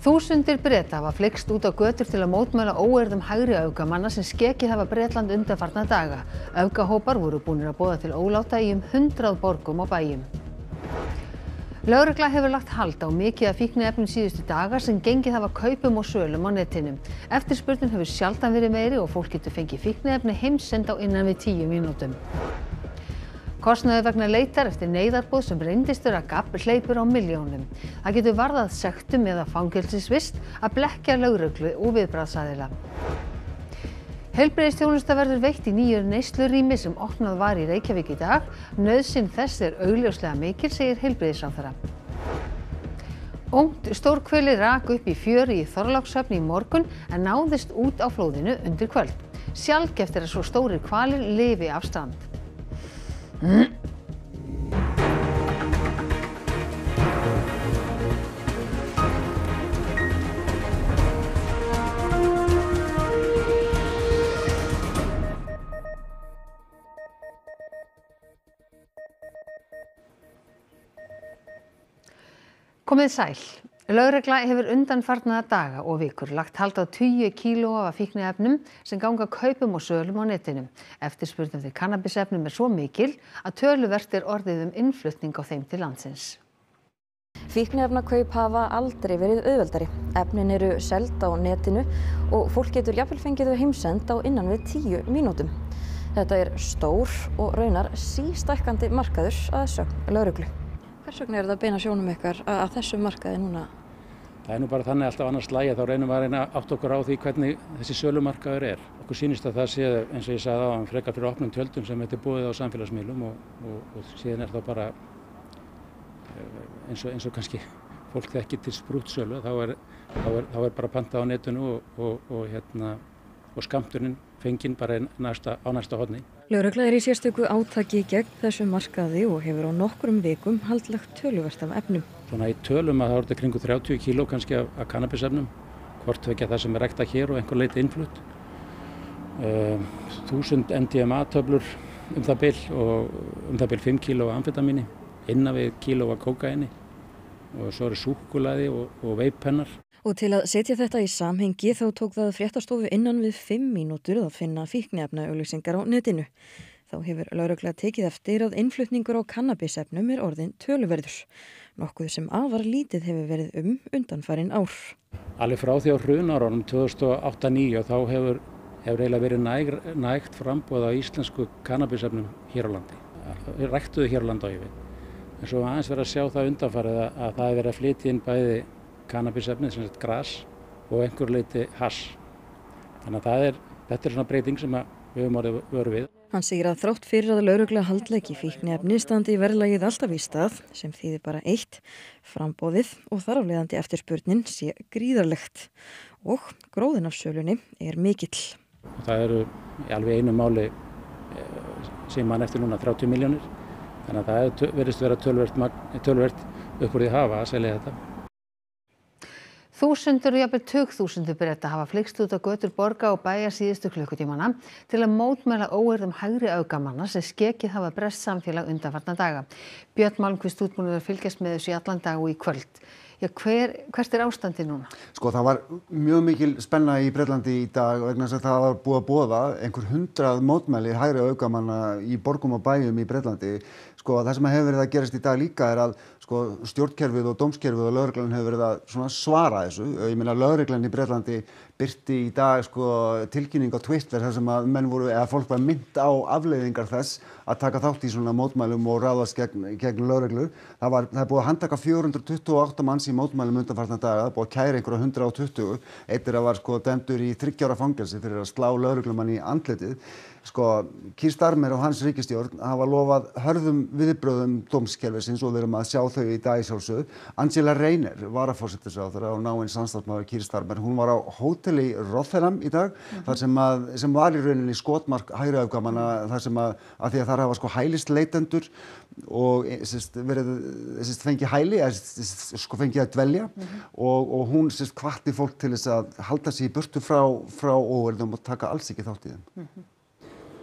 Þúsundir Breta hafa flykkst út á götur til að mótmæla óeirðum hægri öfgamanna sem skekið hafa Bretland undanfarna daga. Öfgahópar voru búnir að boða til óláta í 100 borgum og bæjum. Lögregla hefur lagt hald á mikið af fíkniefnum síðustu daga sem gengið hafa kaupum og sölum á netinu. Eftirspurnin hefur sjaldan verið meiri og fólk getur fengið fíkniefni heimsend á innan við 10 mínútum. Kostnaður vegna leitar eftir neyðarboð sem reyndist vera gabb hleypur á milljónum. Það getur varðað sektum eða fangelsisvist að blekkja lögreglu og viðbragðsaðila. Heilbrigðisþjónusta verður veitt í nýju neyslurými sem opnað var í Reykjavík í dag. Nauðsyn þess augljóslega mikil, segir heilbrigðisráðherra. Ungt stórhveli rak upp í fjöru í Þorlákshöfn í morgun en náðist út á flóðinu undir kvöld. Sjaldgæft að svo stórir hvalir lifi af strand. Komið sæl. Lögregla hefur undanfarna daga og vikur lagt hald á 20 kílóa af fíkniefnum sem ganga kaupum og sölum á netinu. Eftirspurn eftir kannabisefnum svo mikil að töluvert orðið innflutning á þeim til landsins. Fíkniefnakaup hafa aldrei verið auðveldari. Efnin eru seld á netinu og fólk getur jafnvel fengið þau heimsend á innan við 10 mínútum. Þetta stór og raunar sístækkandi markaður að sögn lögreglu. Hvers vegna það að beina sjónum ykkar að þessu markaði núna? Það nú bara þannig alltaf annars slagi þá reynum við að reyna átta okkur á því hvernig þessi sölumarkaður Okkur sýnist að það sé, eins og ég sagði áðan, frekar fyrir opnum tjöldum sem þetta búið á samfélagsmiðlum og síðan það bara eins og kannski fólk þekkir til sprútsölu þá bara pantað á netinu og skammturinn fenginn bara á næsta horni. Lögregla í sérstöku átaki gegn þessum markaði og hefur á nokkrum vikum haldlagt töluvert af efnum. Svona í tölum að það voru kringum 30 kíló kannski af kannabisefnum, hvort vekja það sem ræktað hér og einhver leyti innflutt. 1000 MDMA-töflur það bil og það bil 5 kíló af amfetamíni, innan við kíló af kókaini og svo súkkulaði og veippennar. Og til að setja þetta í samhengi þá tók það fréttastofu innan við 5 mínútur að finna fíkniefnaauglýsingar á netinu. Þá hefur lögregla tekið eftir að innflutningur á kannabisefnum orðinn töluverður, nokkuð sem afar lítið hefur verið undanfarin ár. Alveg frá því á hrunárunum 2008-2009 þá hefur eiginlega verið nægt framboð á íslensku kannabisefnum hér á landi. Ræktuðu hér á landi á yfir. En svo aðeins verið að sjá það undanfarið að það hefur verið að flytja inn bæði kannabisefnið, sem sagt gras og einhver leyti hass. Þannig að þetta svona breyting sem við höfum orðið vör við. Hann segir að þrátt fyrir að lögregla haldleiki fíkniefni standi verðlagið alltaf í stað, sem þýðir bara eitt, framboðið og þar af leiðandi eftirspurnin sé gríðarlegt og gróðinn af sölunni mikill. Og það eru í alveg einu máli sem mann eftir núna 30 milljónir, þannig að það verðist vera töluvert upp úr því hafa að selja þetta. Þúsundir og jafnvel tugþúsundir Breta hafa flykkst út á götur borga og bæja síðustu klukkutímana til að mótmæla óeirðum hægri öfgamanna sem skekið hafa brest samfélag undanfarna daga. Björn Malmquist útbúinn að fylgjast með þessu í allan dag og í kvöld. Hvert ástandið núna? Það var mjög mikil spenna í Bretlandi í dag vegna þess að það var búið að boða einhver 100 mótmæli hægri öfgamanna í borgum og bæjum í Bretlandi. Það sem hefur verið að gerast í dag líka að stjórnkerfið og dómskerfið og lögreglan hefur verið að svara þessu. Ég meina lögreglan í Bretlandi birti í dag tilkynning á Twitter þar sem að fólk var minnt á afleiðingar þess að taka þátt í svona mótmælum og ráðast gegn lögreglu. Það er búið að handtaka 428 manns í mótmælum undanfarna daga, það er búið að kæra einhverja 120. Einn þeirra var dæmdur í 3 ára fangelsi fyrir að slá lögreglumann í andlitið. Keir Starmer og hans ríkisstjórn hafa lofað hörðum viðbrögðum dómskerfisins og við erum að sjá þau í dag í sjálfsögðu. Angela Rayner, varaforsætisráðherra og náinn samstarfsmaður Keir Starmer, hún var á hóteli Rotherham í dag, þar sem var í rauninni skotmark hægri öfgamanna, þar sem að því að þar hafa hælisleitendur og fengið hæli, fengið að dvelja og hún hvatti fólk til þess að halda sig í burtu frá óeirðum og taka alls ekki þátt í þeim.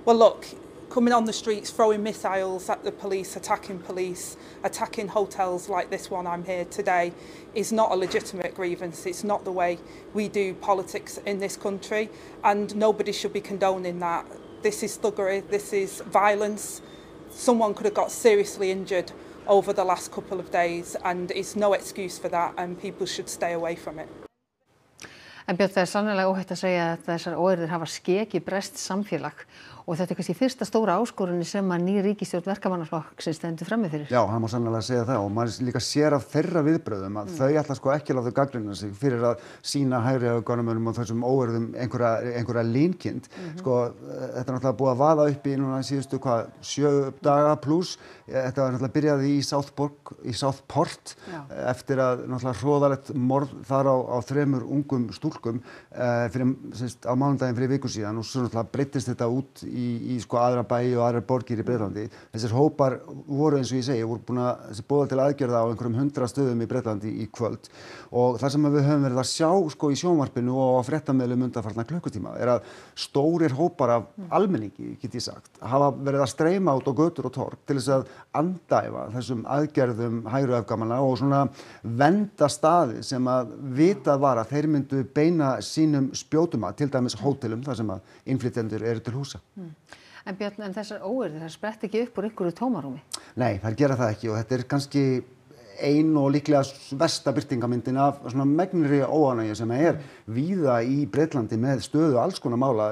Well, look, coming on the streets, throwing missiles at the police, attacking hotels like this one I'm here today is not a legitimate grievance. It's not the way we do politics in this country, and nobody should be condoning that. This is thuggery, this is violence. Someone could have got seriously injured over the last couple of days, and it's no excuse for that, and people should stay away from it. En Björn, það sannarlega óhætt að segja að þessar óeirðir hafa skekið breskt samfélag og þetta kannski fyrsta stóra áskorunni sem að ný ríkisstjórn Verkamannaflokksins stendur frammi fyrir. Já, það má sannarlega segja það og maður líka sér af þeirra viðbrögðum að þau ætla sko ekki að láta gagnrýna sig fyrir að sýna hægri öfgamönnum og þessum óeirðum einhverja linkind. Sko, þetta er náttúrulega búið að vaða upp í núna síðustu 7 daga pluss. Þetta var náttúrulega byrjaði í Southport eftir að náttúrulega hroðalegt morð þar á 3 ungum stúlkum á mánudaginn fyrir viku síðan og svo náttúrulega breyttist þetta út í sko aðra bæi og aðrar borgir í Bretlandi. Þessir hópar voru eins og ég segi, voru búin að boða til aðgerða á einhverjum 100 stöðum í Bretlandi í kvöld og það sem við höfum verið að sjá sko í sjónvarpinu og á fréttamiðlum undanfarna klukkutíma er að stórir hópar af almenningi, get ég sagt, hafa verið að streyma út á götur og torg til þess að andæfa þessum aðgerðum hægri öfgamanna og svona vernda staði sem að vitað var að þeir myndu beina sínum spjótum að, til dæmis hótelum þar sem að innflytjendur eru til húsa. En Björn, en þessar óeirðir, það sprett ekki upp úr einhverju tómarúmi? Nei, þær gera það ekki og þetta er kannski ein og líklega versta birtingamyndin af svona megnri óánægju sem er víða í Bretlandi með stöðu alls konar mála,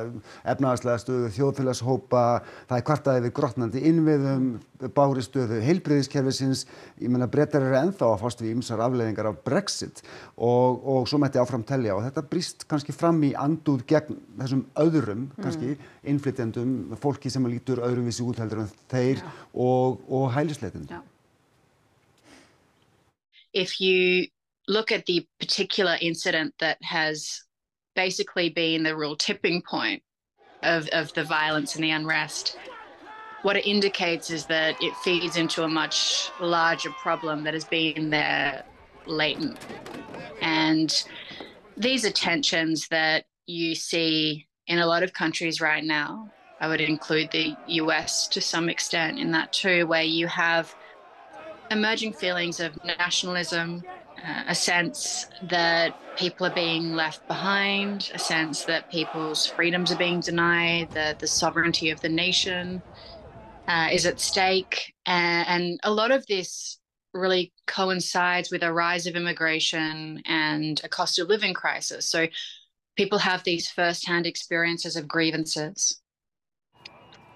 efnahagslega stöðu, þjóðfélagshópa, það er kvartað yfir grotnandi innviðum, bágri stöðu heilbrigðiskerfisins. Ég meina Bretar eru ennþá að fást við ýmsar afleiðingar af Brexit og svo mætti áfram telja og þetta brýst kannski fram í andúð gegn þessum öðrum, kannski innflytjendum, fólki sem lítur öðruvísi út heldur en þeir og hælisleitendum. If you look at the particular incident that has basically been the real tipping point of the violence and the unrest, what it indicates is that it feeds into a much larger problem that has been there latent. And these are tensions that you see in a lot of countries right now. I would include the US to some extent in that too, where you have emerging feelings of nationalism, a sense that people are being left behind, a sense that people's freedoms are being denied, that the sovereignty of the nation is at stake. And a lot of this really coincides with a rise of immigration and a cost of living crisis. So people have these first-hand experiences of grievances.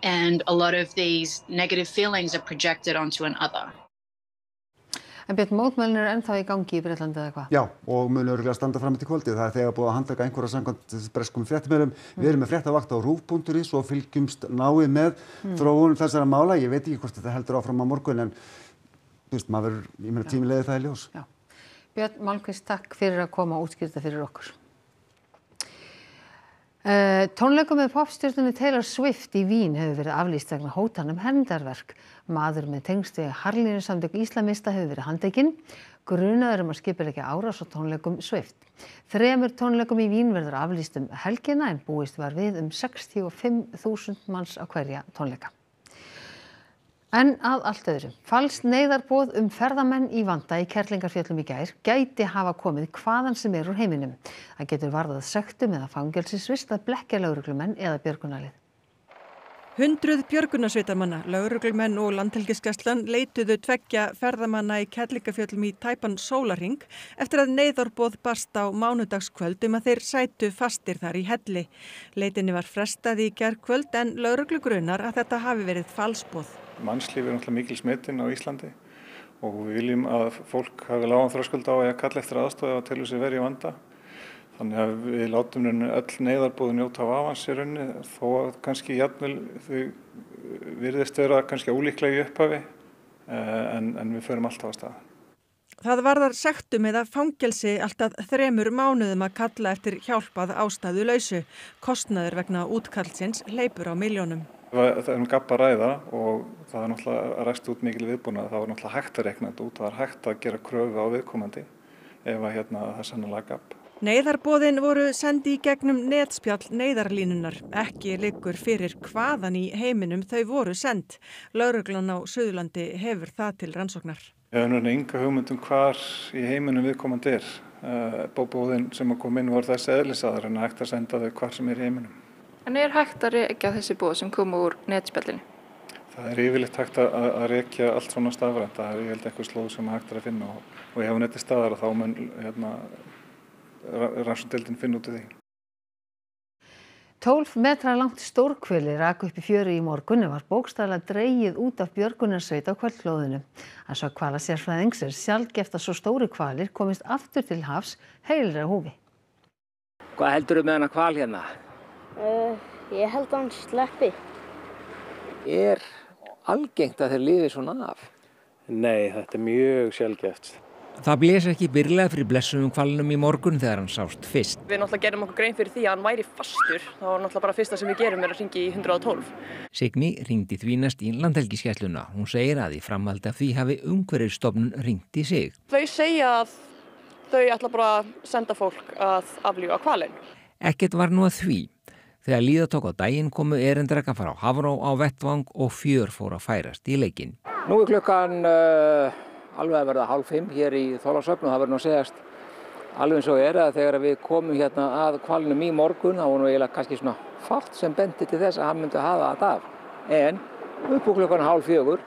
And a lot of these negative feelings are projected onto an other. En Björn, mótmælin eru ennþá í gangi í Bretlandi eða hvað? Já, og munu örugglega standa fram eftir kvöldið. Það er þegar búið að handtaka einhverja samkvæmt breskum fréttamiðlum. Við erum með fréttavakt á RÚV.is og fylgjumst náið með þróun þessara mála. Ég veit ekki hvort þetta heldur áfram á morgun en þú veist, ég meina tíminn leiðir það í ljós. Já. Björn Malmquist, takk fyrir að koma og útskýra þetta fyrir okkur. Tónleikum með popstjörnunni Taylor Swift í Vín hefur verið aflýst vegna hótana hermdarverk. Maður með tengsl við harðlínusamtök íslamista hefur verið handtekinn. Grunaður að skipuleggja árás á tónleikum Swift. 3 tónleikum í Vín verður aflýst helgina en búist var við 65.000 manns á hverja tónleika. En að allt öðru. Falskt neyðarboð ferðamenn í vanda í Kerlingarfjöllum í gær gæti hafa komið hvaðan sem úr heiminum. Það getur varðað sektum eða fangelsisvist að blekkja lögreglumenn eða björgunarlið. 100 björgunarsveitarmanna, lögreglumenn og landhelgisgæslan leituðu 2 ferðamanna í Kerlingarfjöllum í tæpan sólarhring eftir að neyðarboð barst á mánudagskvöld að þeir sætu fastir þar í helli. Leitinni var frestað í gærkvöld en lögreglu grunar að þetta hafi verið falsboð. Mannslíf er náttúrulega mikil smitinn á Íslandi og við viljum að fólk hafi lágan þröskuld á að kalla eftir aðstoð og telur sig verið í vanda. Þannig að við látum öll neyðarboð njóta af avans í rauninni þó að kannski jafnvel þau virðist vera kannski ólíklega í upphafi en við förum alltaf af stað. Það varðar sektum eða fangelsi allt að 3 mánuðum að kalla eftir hjálp að ástæðulausu. Kostnaður vegna útkallsins hleypur á milljónum. Það er gabb að ræða og það er náttúrulega ræst út mikil viðbúnað. Það var náttúrulega hægt að reikna þetta út. Það var hægt að gera kröfu á viðkomandi ef það er sannarlega gabb. Neyðarboðin voru sendi í gegnum netspjall neyðarlínunar. Ekki liggur fyrir hvaðan í heiminum þau voru send. Lögreglan á Suðurlandi hefur það til rannsóknar. Ég hef enga hugmynd hvar í heiminum viðkomandi er. Boðin sem kom inn voru þess eðlisaðar en hægt að senda þau hvar sem er í heiminum. En er hægt að rekja þessi boð sem kom úr netspjallinu? Það er yfirleitt hægt að rekja allt svona stafrænt. Það er yfirleitt einhver slóð sem hægt er að finna og ef hún er til staðar þá mun rannsóknardeildin finna út af því. 12 metra langt stórhveli rak upp í fjöru í morgun en var bókstaflega dregið út af björgunarsveit á kvöldlóðinu. Að sögn hvalasérfræðings er sjaldgæft að svo stóru hvalir komist aftur til hafs heilri á húfi. Hvað heldurðu með hana hval hérna? Ég held að hann sleppi. Er algengt að þeir lifi svona af? Nei, þetta er mjög sjaldgæft. Það blés ekki byrlega fyrir blessuðum hvalnum í morgun þegar hann sást fyrst. Við náttúrulega gerum okkur grein fyrir því að hann væri fastur. Það var náttúrulega bara fyrsta sem við gerum er að hringja í 112. Signý hringdi því næst í Landhelgisgæsluna. Hún segir að í framhaldi af því hafi Umhverfisstofnun hringt í sig. Þau segja að þau ætla bara að senda fólk að aflífa hvalinn. Ekkert var nú að því. Þegar líða tók á daginn komu erindreka frá Hafró á vettvang og fjör fór að færast í leikinn. Nú er klukkan alveg að verða 4:30 hér í Þorlákshöfn og það verður nú að segjast alveg eins og er að þegar við komum hérna að hvalnum í morgun þá var nú eiginlega kannski svona fátt sem bendi til þess að hann myndi hafa þetta af. En upp úr klukkan 3:30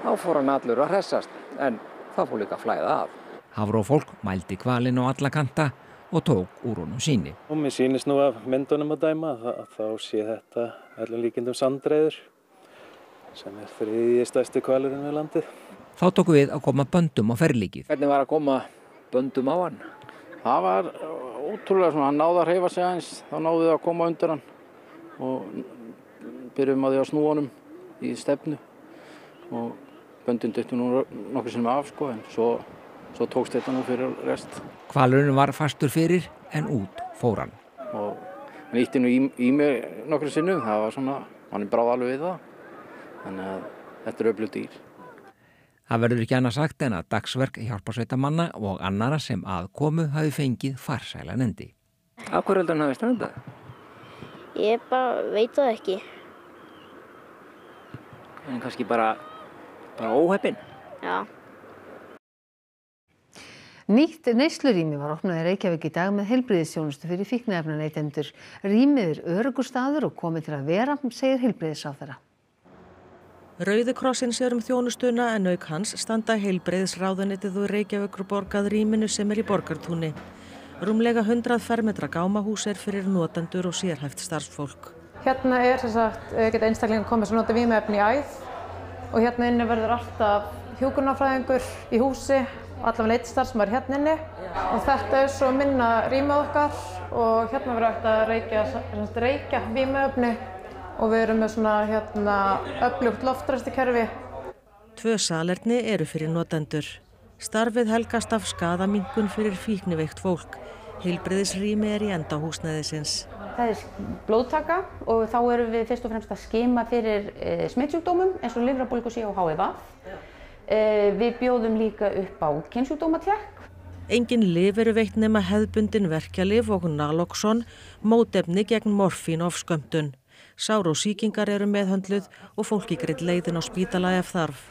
þá fór hann allur að hressast en það fór líka að flæða af. Hafró fólk mældi hvalinn á alla kanta og tók úr honum sýni. Og mér sýnist nú af myndunum að dæma að þá sé þetta öllum líkindum sandreiður sem er 3. stærsti hvalurinn við landið. Þá tókum við að koma böndum á ferlíkið. Hvernig var að koma böndum á hann? Það var ótrúlega svona, hann náði að hreyfa sig aðeins, þá náði við að koma undir hann og byrjum að því að snúa honum í stefnu og böndin duttu nú nokkur sinnum af sko en svo tókst þetta nú fyrir rest. Hvalurinn var fastur fyrir en út fór hann. Og hann ítti nú í mig nokkur sinnum, það var svona, hann bráði alveg við það, þannig að þetta er öflugt dýr. Það verður ekki annað sagt en að dagsverk hjálparsveitamanna og annara sem aðkomu hafi fengið farsælan endi. Af hverju heldur hann hafi strandað? Ég bara veit það ekki. En kannski bara óheppinn? Já. Nýtt neyslurými var opnað í Reykjavík í dag með heilbrigðisþjónustu fyrir fíkniefnaneytendur. Rýmið er öruggur staður og komið til að vera, segir heilbrigðisráðherra. Rauði krossinn sér þjónustuna en auk hans standa heilbrigðisráðuneytið og Reykjavíkurborg að rýminu sem er í Borgartúni. Rúmlega 100 fermetra gámahús er fyrir notendur og sérhæft starfsfólk. Hérna er geta einstaklingar komið sem nota vímuefni í æð og hérna inni verður alltaf hjúkrunarfræðingur í húsi, allavega einn starfsmaður hérna inni og þetta er svo minna rýmið okkar og hérna verður hægt að reykja vímuefni. Og við erum með svona öflugt loftræstikerfi. 2 salerni eru fyrir notendur. Starfið helgast af skaðaminnkun fyrir fíkniveikt fólk. Heilbrigðisrými er í enda húsnæðisins. Það er blóðtaka og þá erum við fyrst og fremst að skima fyrir smitsjúkdómum eins og lifrarbólgu og HIV. Við bjóðum líka upp á kynsjúkdómatékk. Engin lyf eru veitt nema hefðbundin verkjalyf og naloxon, mótefni gegn morfínofskömmtun. Sár og sýkingar eru meðhöndluð og fólki greidd leiðin á spítala ef þarf.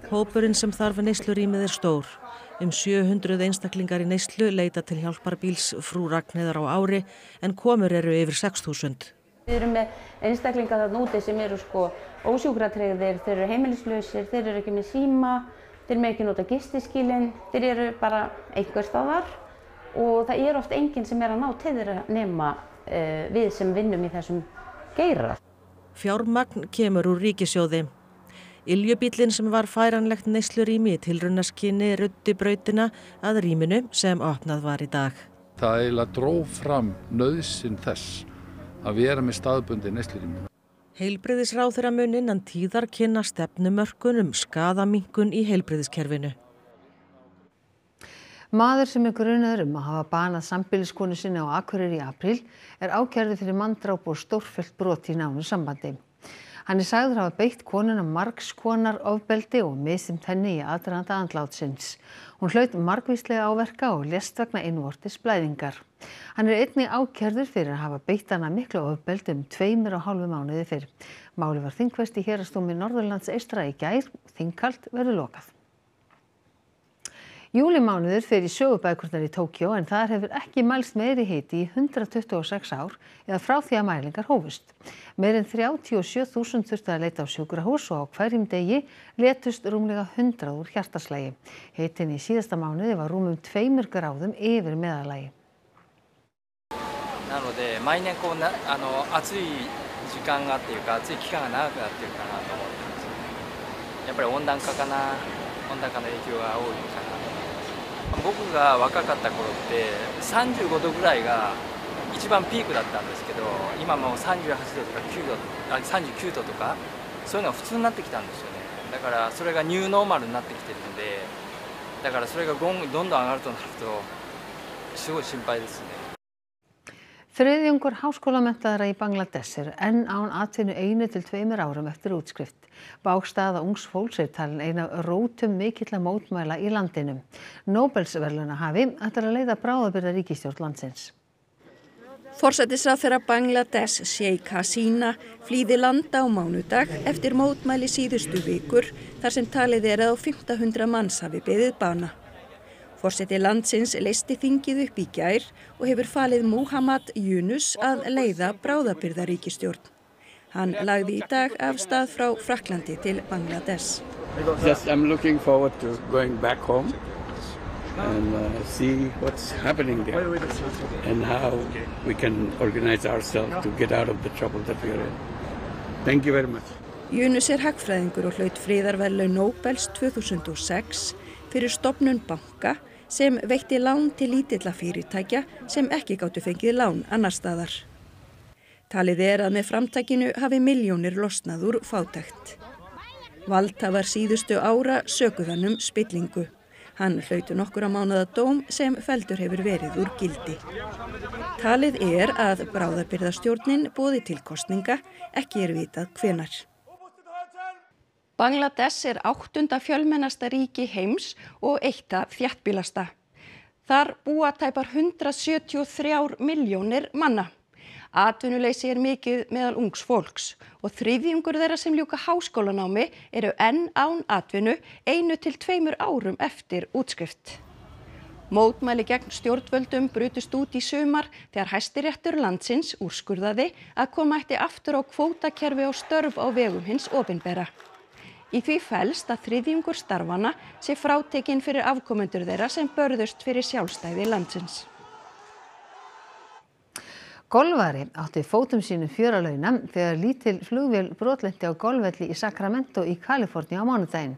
Hópurinn sem þarf neyslurýmið er stór. 700 einstaklingar í neyslu leita til hjálparbíls Frú Ragnheiðar á ári en komur eru yfir 6.000. Við erum með einstaklingar þarna úti sem eru ósjúkratryggðir, þeir eru heimilislausir, þeir eru ekki með síma, þeir með ekki nota gistiskýlin, þeir eru bara einhvers staðar og það er oft enginn sem er að ná til þeirra nema við sem vinnum í þessum geira. Fjármagn kemur úr ríkissjóði. Iljubíllinn sem var færanlegt neyslurými í tilraunaskyni ruddi brautina að rýminu sem opnað var í dag. Það eiginlega dró fram nauðsyn þess að vera með staðbundið neyslurými. Heilbrigðisráðherra mun innan tíðar kynna stefnumörkun skaðaminnkun í heilbrigðiskerfinu. Maður sem er grunaður að hafa banað sambýliskonu sinni á Akureyri í apríl er ákærður fyrir manndráp og stórfellt brot í nánu sambandi. Hann sagður hafa beitt konuna margs konar ofbeldi og misþyrmt henni í aðdraganda andlátsins. Hún hlaut margvíslega áverka og lést vegna innvortis blæðingar. Hann einnig ákærður fyrir að hafa beitt hana miklu ofbeldi 2,5 mánuði fyrr. Málið var þingfest í héraðsdómi Norðurlands eystra í gær. Þinghald verður lokað. Júlímánuður fer í sögubækurnar í Tókjó en þar hefur ekki mælst meiri hiti í 126 ár eða frá því að mælingar hófust. Meir en 37.000 þurftu að leita á sjúkrahús og á hverjum degi létust rúmlega 100 úr hjartaslagi. Hitinn í síðasta mánuði var rúmum 2 gráðum yfir meðallagi. なので毎年こう暑い時間がっていうか暑い期間が長くなってるかなと思ってます。やっぱり温暖化かな、温暖化の影響が多いのかな。僕が若かった頃って35度ぐらいが一番ピークだったんですけど、今もう38度とか39度とかそういうのが普通になってきたんですよね。だからそれがニューノーマルになってきてるので、だからそれがどんどん上がるとなるとすごい心配ですね。Þriðjungur háskólamenntaðra í Bangladesh enn án atvinnu 1 til 2 árum eftir útskrift. Bágstaða ungs fólks talin ein af rótum mikilla mótmæla í landinu. Nóbelsverðlaunahafi ætlar að leiða bráðabirgða ríkisstjórn landsins. Forsætisráðherra Bangladesh Sheikh Hasina flýði landa á mánudag eftir mótmæli síðustu vikur þar sem talið að á 1500 manns hafi beðið bana. Forseti landsins leysti þingið upp í gær og hefur falið Muhammad Yunus að leiða bráðabirgðaríkisstjórn. Hann lagði í dag af stað frá Frakklandi til Bangladesh. I'm looking forward to going back home and see what's happening there and how we can organize ourselves to get out of the trouble that we are in. Thank you very much. Yunus hagfræðingur og hlaut friðarverðlaun Nóbels 2006 fyrir stofnun banka sem veitti lán til lítilla fyrirtækja sem ekki gátu fengið lán annars staðar. Talið að með framtakinu hafi milljónir losnað úr fátækt. Valdhafar síðustu ára sökuðu hann spillingu. Hann hlaut nokkurra mánaða dóm sem felldur hefur verið úr gildi. Talið að bráðabirgðastjórnin boði til kosninga, ekki vitað hvenær. Bangladesh 8. fjölmennasta ríki heims og 1. þéttbýlasta. Þar búa tæpar 173 milljónir manna. Atvinnuleysi mikið meðal ungs fólks og þriðjungur þeirra sem ljúka háskólanámi eru enn án atvinnu 1 til 2 árum eftir útskrift. Mótmæli gegn stjórnvöldum brutust út í sumar þegar Hæstiréttur landsins úrskurðaði að koma ætti aftur á kvótakerfi og störf á vegum hins opinbera. Í því felst að þriðjungur starfana sé frátekinn fyrir afkomendur þeirra sem börðust fyrir sjálfstæði landsins. Golfari átti fótum sínum fjöralauna þegar lítil flugvél brotlenti á golfvelli í Sacramento í Kaliforníu á mánudaginn.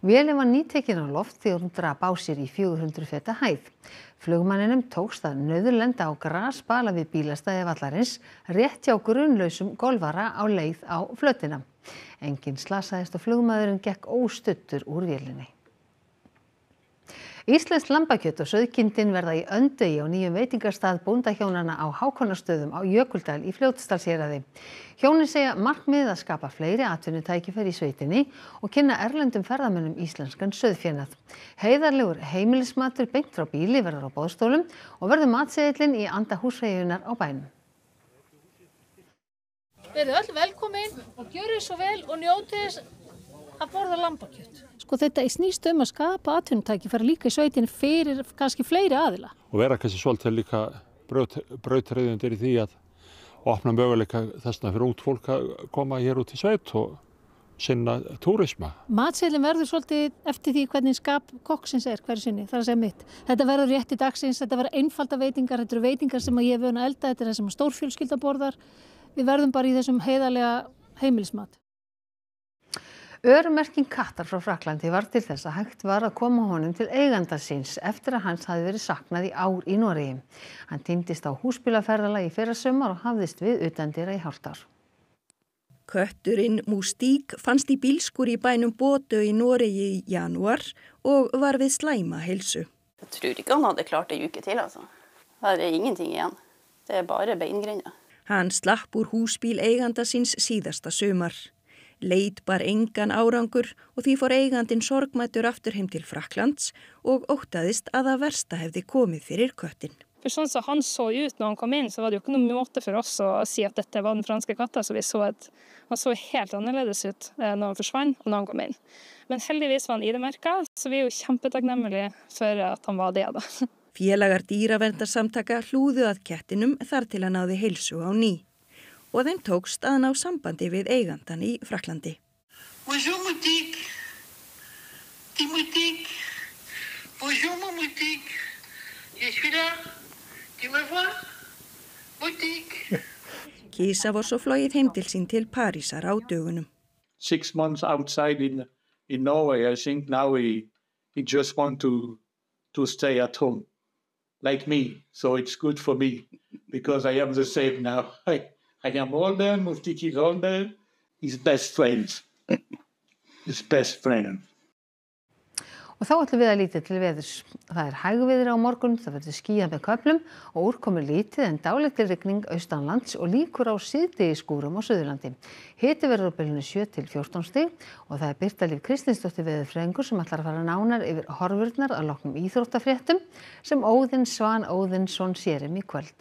Vélin var nýtekin á loft þegar hún drap á sér í 400 feta hæð. Flugmanninum tókst að nauðurlenda á grasbala við bílastæði vallarins rétt hjá grunlausum golfara á leið á flötina. Enginn slasaðist og flugmaðurinn gekk óstuddur úr vélinni. Íslenskt lambakjöt og sauðkindin verða í Öndvegi á nýjum veitingastað bóndahjónanna á Hákonarstöðum á Jökuldal í Fljótsdalshéraði. Hjónin segja markmiðið að skapa fleiri atvinnutækifæri í sveitinni og kynna erlendum ferðamönnum íslenskan sauðfénað. Heiðarlegur heimilismatur beint frá bíli verður á boðstólum og verður matseðillinn í anda húsfreyjunnar á bænum. Verið öll velkomin og gjörið svo vel og njótið þess að borða lambakjöt. Sko þetta snýst að skapa atvinnutækifæri líka í sveitinni fyrir kannski fleiri aðila. Og vera kannski svolítið líka brautryðjendur í því að opna möguleika þessna fyrir út fólk að koma hér út í sveit og sinna túrisma. Matseðillinn verður svolítið eftir því hvernig skap kokksins hverju sinni, það að segja mitt. Þetta verður rétt í dagsins, þetta verður einfalda veitingar, þetta eru veitingar sem ég hef vöna að elda, þetta er það sem stórfjölskylda borðar. Við verðum bara í þessum heiðarlega heimilismat. Örumerking Kattar frá Frakklandi var til þess að hægt var að koma honum til eiganda síns eftir að hans hafi verið saknað í ár í Noregi. Hann týndist á húsbílaferðalagi í fyrrasumar og hafðist við utandyra í hálft ár. Kötturinn Mustík fannst í bílskúr í bænum Bodø í Noregi í janúar og var við slæma heilsu. Jeg tror ikke han hadde klart en uke til, altså. Det er ingenting igjen. Det er bare beingreiner. Hann slapp úr húsbíl eiganda síns síðasta sumar. Leit bar engan árangur og því fór eigandinn sorgmæddur aftur heim til Frakklands og óttaðist að það versta hefði komið fyrir köttinn. For sånn som han så ut når han kom inn, så var det jo ikke noen måte for oss å si at dette var den franske katta, så vi så at han så helt annerledes ut når han forsvant og når han kom inn. Men heldigvis var han ID-merket, så vi er jo kjempetakknemlige for at han var det da. Félagar dýraverndarsamtaka hlúðu að kettinum þar til að náði heilsu á ný og þeim tókst að ná sambandi við eigandan í Frakklandi. Bonjour Moutique. Petit Moutique. Bonjour mon Moutique. Je suis là. Tu me vois? Moutique. Kisa var svo flogið heim til sín til Parísar á dögunum. 6 months outside in Norway, I think now he just want to stay at home, like me. So it's good for me, because I am the same now. I am older, Moutique is older, his best friend. His best friend. Og þá ætlum við að líta til veðurs. Það hægviðri á morgun, það verður skýjað með köflum og úrkomi lítið en dálítil rigning austanlands og líkur á síðdegisskúrum á Suðurlandi. Hiti verður á bilinu 7 til 14 stig og það Birta Líf Kristinsdóttir veðurfræðingur sem ætlar að fara nánar yfir horfurnar að loknum íþróttafréttum sem Óðinn Svan Óðinsson sér í kvöld.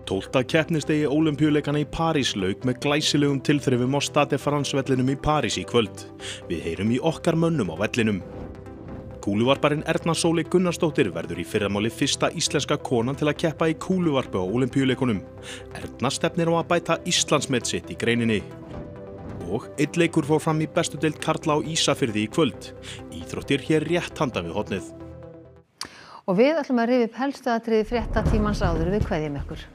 12. keppnisdegi Ólympíuleikana í París lauk með glæsilegum tilþrifum á Stade France vellinum í París í kvöld. Við heyrum í okkar mönnum á vellinum. Kúluvarparinn Erna Sóley Gunnarsdóttir verður í fyrramáli fyrsta íslenska konan til að keppa í kúluvarpi á Ólympíuleikunum. Erna stefnir á að bæta Íslandsmet sitt í greininni. Og einn leikur fór fram í bestu deild karla á Ísafirði í kvöld. Íþróttir hér rétt handan við hornið. Og við ætlum að rifja upp helstu atriði fréttatímans áður við kveðjum ykkur.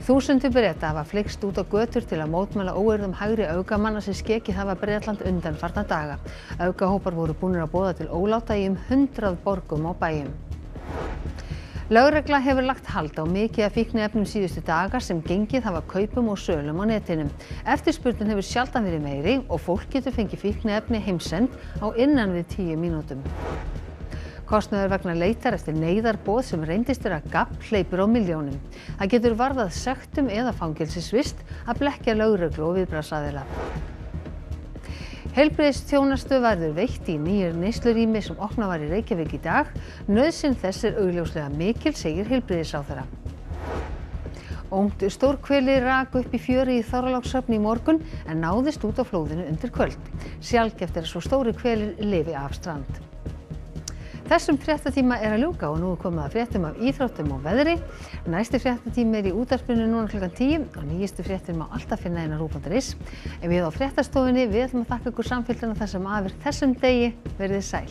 Þúsundir Breta hafa flykkst út á götur til að mótmæla óeirðum hægri öfgamanna sem skekið hafa Bretland undanfarna daga. Öfgahópar voru búnir að boða til óláta í 100 borgum á bæjum. Lögregla hefur lagt hald á mikið af fíkniefnum síðustu daga sem gengið hafa kaupum og sölum á netinu. Eftirspurnin hefur sjaldan verið meiri og fólk getur fengið fíkniefni heimsend á innan við 10 mínútum. Kostnaður vegna leitar eftir neyðarboð sem reyndist vera gafl hleypur á milljónum. Það getur varðað sektum eða fangelsisvist að blekkja lögreglu og viðbragðsaðila. Heilbrigðisþjónustu verður veitt í nýju neyslurými sem opnað var í Reykjavík í dag. Nauðsyn þess augljóslega mikil, segir heilbrigðisráðherra. Ungt stórhveli rak upp í fjöru í Þorlákshöfn í morgun en náðist út á flóðinu undir kvöld. Sjaldgæft er svo stóri hvelir lifi af strand. Þessum fréttatíma er að ljúka og nú er komið að fréttum af íþróttum og veðri. Næsti fréttatími er í útvarpinu núna klukkan 10 og nýjustu fréttir má alltaf finna inn á ruv.is. En við á fréttastofunni ætlum að þakka ykkur samfylgdina þessum degi. Verið sæl.